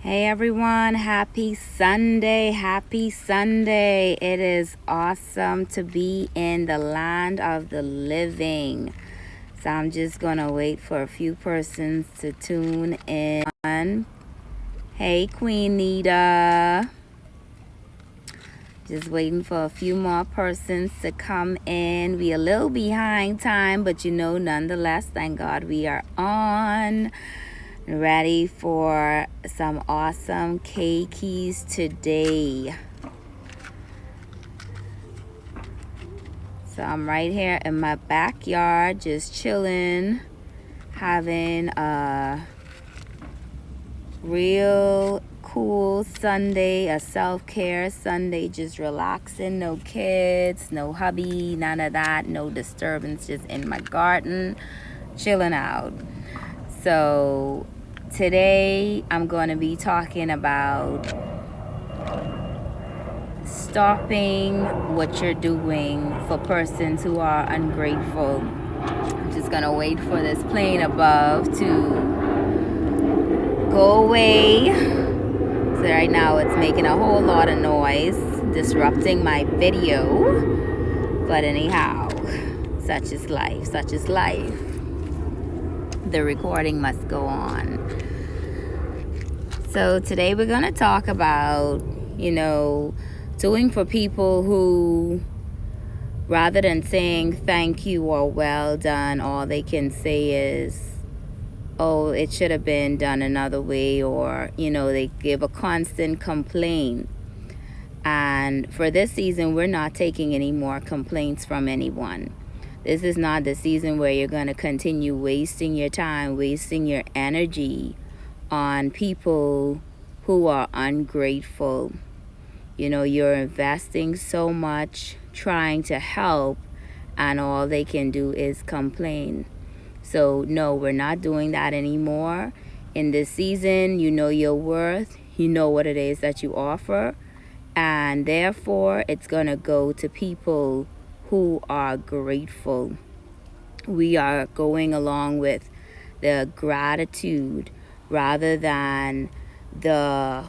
Hey everyone, happy Sunday, happy Sunday. It is awesome to be in the land of the living. So I'm just gonna wait for a few persons to tune in. Hey Queen Nita. Just waiting for a few more persons to come in. We a little behind time, but nonetheless, thank God we are on. Ready for some awesome keys today. So I'm right here in my backyard just chilling, having a real cool Sunday, a self-care Sunday, just relaxing, no kids, no hubby, none of that, no disturbance, just in my garden, chilling out. So today I'm going to be talking about stopping what you're doing for persons who are ungrateful. I'm just going to wait for this plane above to go away. So right now it's making a whole lot of noise, disrupting my video. But anyhow, such is life, such is life. The recording must go on. So today we're going to talk about, doing for people who, rather than saying thank you or well done, all they can say is, oh, it should have been done another way, or, they give a constant complaint. And for this season, we're not taking any more complaints from anyone. This is not the season where you're going to continue wasting your time, wasting your energy on people who are ungrateful. You're investing so much trying to help, and all they can do is complain. So no, we're not doing that anymore. In this season, you know your worth, you know what it is that you offer, and therefore it's going to go to people who are grateful. We are going along with the gratitude rather than the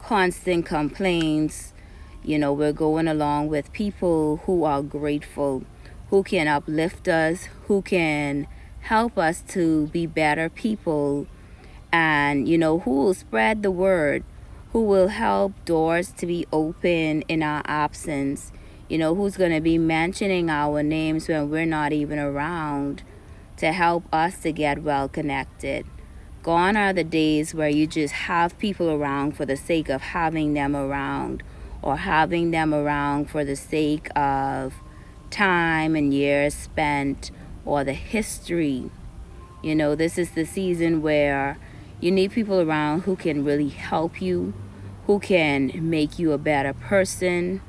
constant complaints. We're going along with people who are grateful, who can uplift us, who can help us to be better people, and who will spread the word, who will help doors to be open in our absence, who's going to be mentioning our names when we're not even around to help us to get well connected. Gone are the days where you just have people around for the sake of having them around, or having them around for the sake of time and years spent, or the history. This is the season where you need people around who can really help you, who can make you a better person,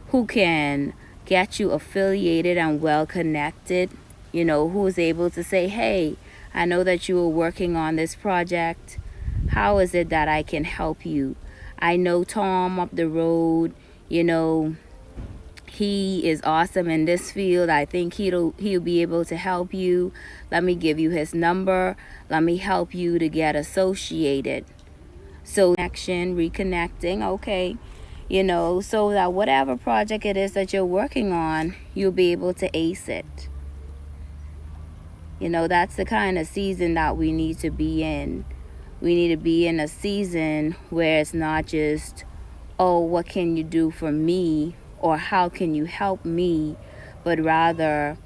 who can get you affiliated and well connected, who is able to say, hey, I know that you were working on this project. How is it that I can help you? I know Tom up the road, he is awesome in this field. I think he'll be able to help you. Let me give you his number. Let me help you to get associated. So connection, reconnecting, okay. So that whatever project it is that you're working on, you'll be able to ace it. That's the kind of season that we need to be in. We need to be in a season where it's not just, oh, what can you do for me? Or how can you help me? But rather,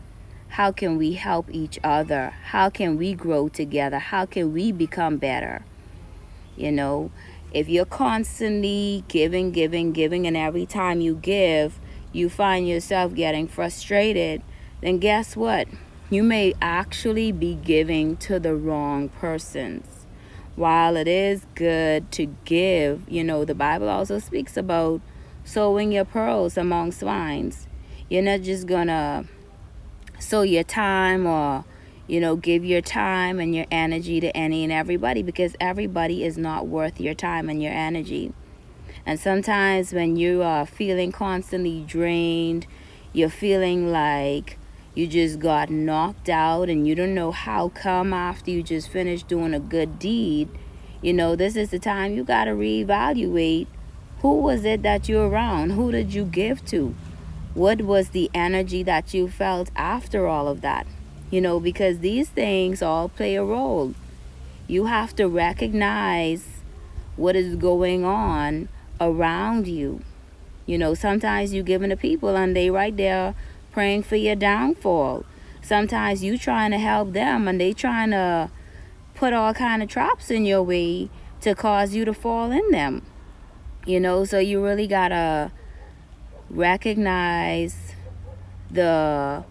how can we help each other? How can we grow together? How can we become better? If you're constantly giving, and every time you give, you find yourself getting frustrated, then guess what? You may actually be giving to the wrong persons. While it is good to give, the Bible also speaks about sowing your pearls among swines. You're not just gonna sow your time or, give your time and your energy to any and everybody, because everybody is not worth your time and your energy. And sometimes when you are feeling constantly drained, you're feeling like you just got knocked out and you don't know how come after you just finished doing a good deed, This is the time you got to reevaluate who was it that you're around? Who did you give to? What was the energy that you felt after all of that? Because these things all play a role. You have to recognize what is going on around you. Sometimes you giving to people and they right there praying for your downfall. Sometimes you trying to help them and they trying to put all kind of traps in your way to cause you to fall in them. So you really gotta recognize the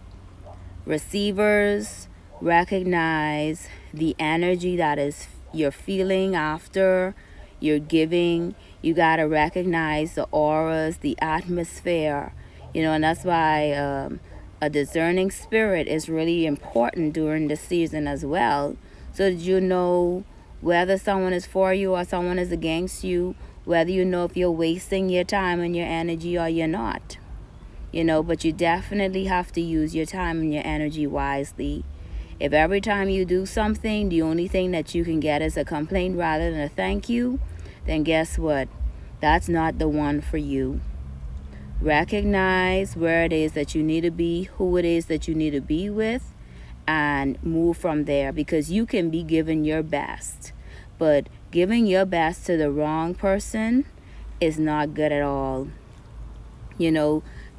receivers, recognize the energy that is you're feeling after you're giving. You got to recognize the auras, the atmosphere, and that's why a discerning spirit is really important during the season as well, so that you know whether someone is for you or someone is against you, whether you know if you're wasting your time and your energy or you're not. But you definitely have to use your time and your energy wisely. If every time you do something, the only thing that you can get is a complaint rather than a thank you, then guess what? That's not the one for you. Recognize where it is that you need to be, who it is that you need to be with, and move from there, because you can be giving your best. But giving your best to the wrong person is not good at all.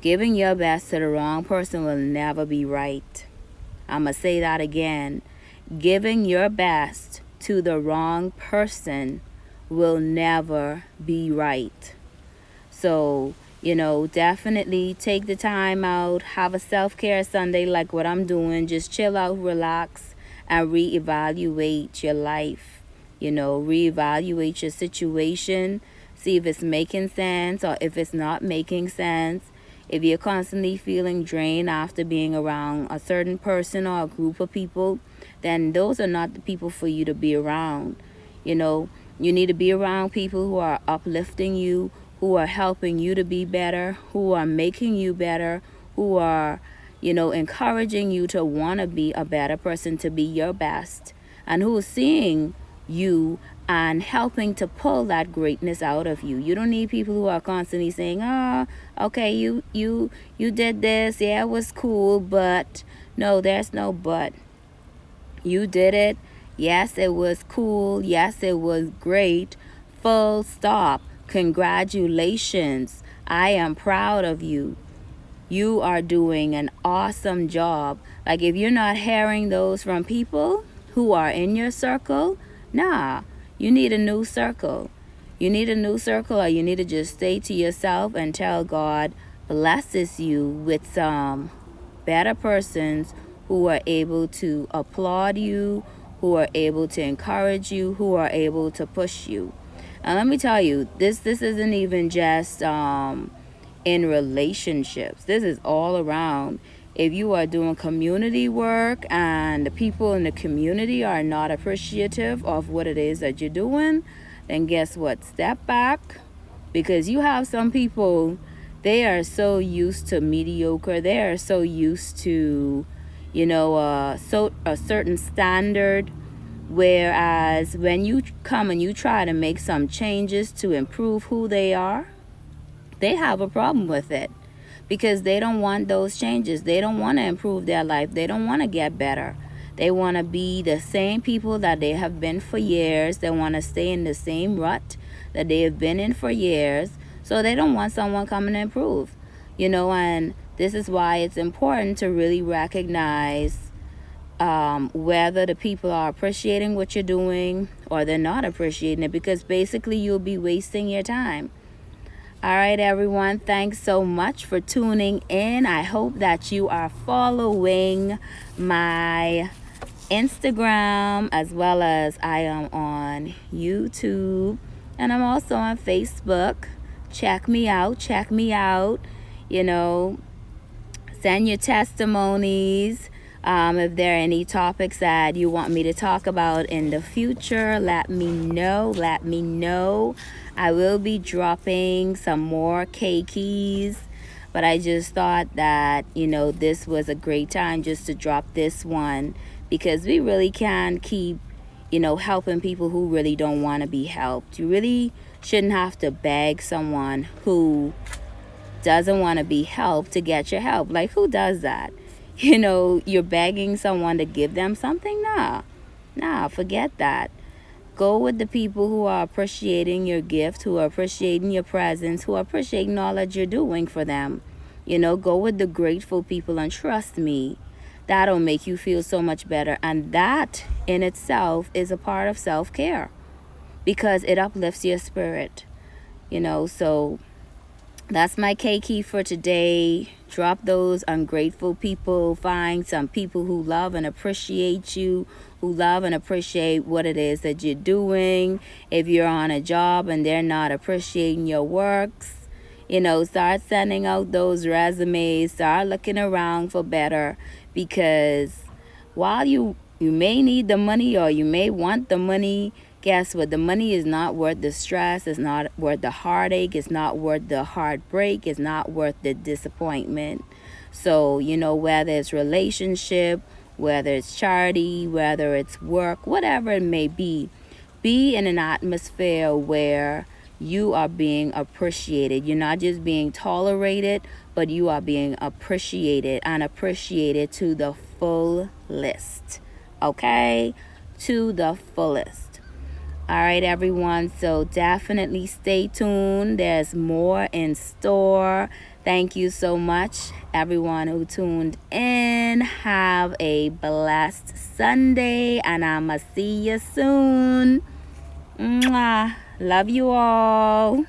Giving your best to the wrong person will never be right. I'm going to say that again. Giving your best to the wrong person will never be right. So, definitely take the time out. Have a self-care Sunday like what I'm doing. Just chill out, relax, and reevaluate your life. Reevaluate your situation. See if it's making sense or if it's not making sense. If you're constantly feeling drained after being around a certain person or a group of people, then those are not the people for you to be around. You need to be around people who are uplifting you, who are helping you to be better, who are making you better, who are, encouraging you to want to be a better person, to be your best, and who is seeing you and helping to pull that greatness out of you. You don't need people who are constantly saying, "Oh, okay, you did this, yeah, it was cool," but no, there's no but. You did it. Yes, it was cool. Yes, it was great. Full stop. Congratulations. I am proud of you. You are doing an awesome job. Like, if you're not hearing those from people who are in your circle, nah, you need a new circle. You need a new circle, or you need to just stay to yourself and tell God blesses you with some better persons who are able to applaud you, who are able to encourage you, who are able to push you. And let me tell you, this isn't even just in relationships. This is all around. If you are doing community work and the people in the community are not appreciative of what it is that you're doing, then guess what? Step back, because you have some people, they are so used to mediocre. They are so used to, so a certain standard. Whereas when you come and you try to make some changes to improve who they are, they have a problem with it, because they don't want those changes. They don't want to improve their life. They don't want to get better. They want to be the same people that they have been for years. They want to stay in the same rut that they have been in for years. So they don't want someone coming to improve. And this is why it's important to really recognize whether the people are appreciating what you're doing or they're not appreciating it, because basically you'll be wasting your time. All right, everyone. Thanks so much for tuning in. I hope that you are following my Instagram, as well as I am on YouTube, and I'm also on Facebook. Check me out. Send your testimonies. If there are any topics that you want me to talk about in the future, let me know. I will be dropping some more keys, but I just thought that, this was a great time just to drop this one, because we really can keep, helping people who really don't want to be helped. You really shouldn't have to beg someone who doesn't want to be helped to get your help. Like, who does that? You're begging someone to give them something? Nah, forget that. Go with the people who are appreciating your gift, who are appreciating your presence, who are appreciating all that you're doing for them. Go with the grateful people, and trust me, that'll make you feel so much better. And that in itself is a part of self-care because it uplifts your spirit. So that's my K key for today. Drop those ungrateful people. Find some people who love and appreciate you, who love and appreciate what it is that you're doing. If you're on a job and they're not appreciating your works, start sending out those resumes. Start looking around for better, because while you may need the money, or you may want the money, guess what? The money is not worth the stress. It's not worth the heartache. It's not worth the heartbreak. It's not worth the disappointment. So, whether it's relationship, whether it's charity, whether it's work, whatever it may be in an atmosphere where you are being appreciated. You're not just being tolerated, but you are being appreciated, and appreciated to the fullest. Okay? To the fullest. All right, everyone. So definitely stay tuned. There's more in store. Thank you so much, everyone who tuned in. Have a blessed Sunday, and I'ma see you soon. Mwah. Love you all.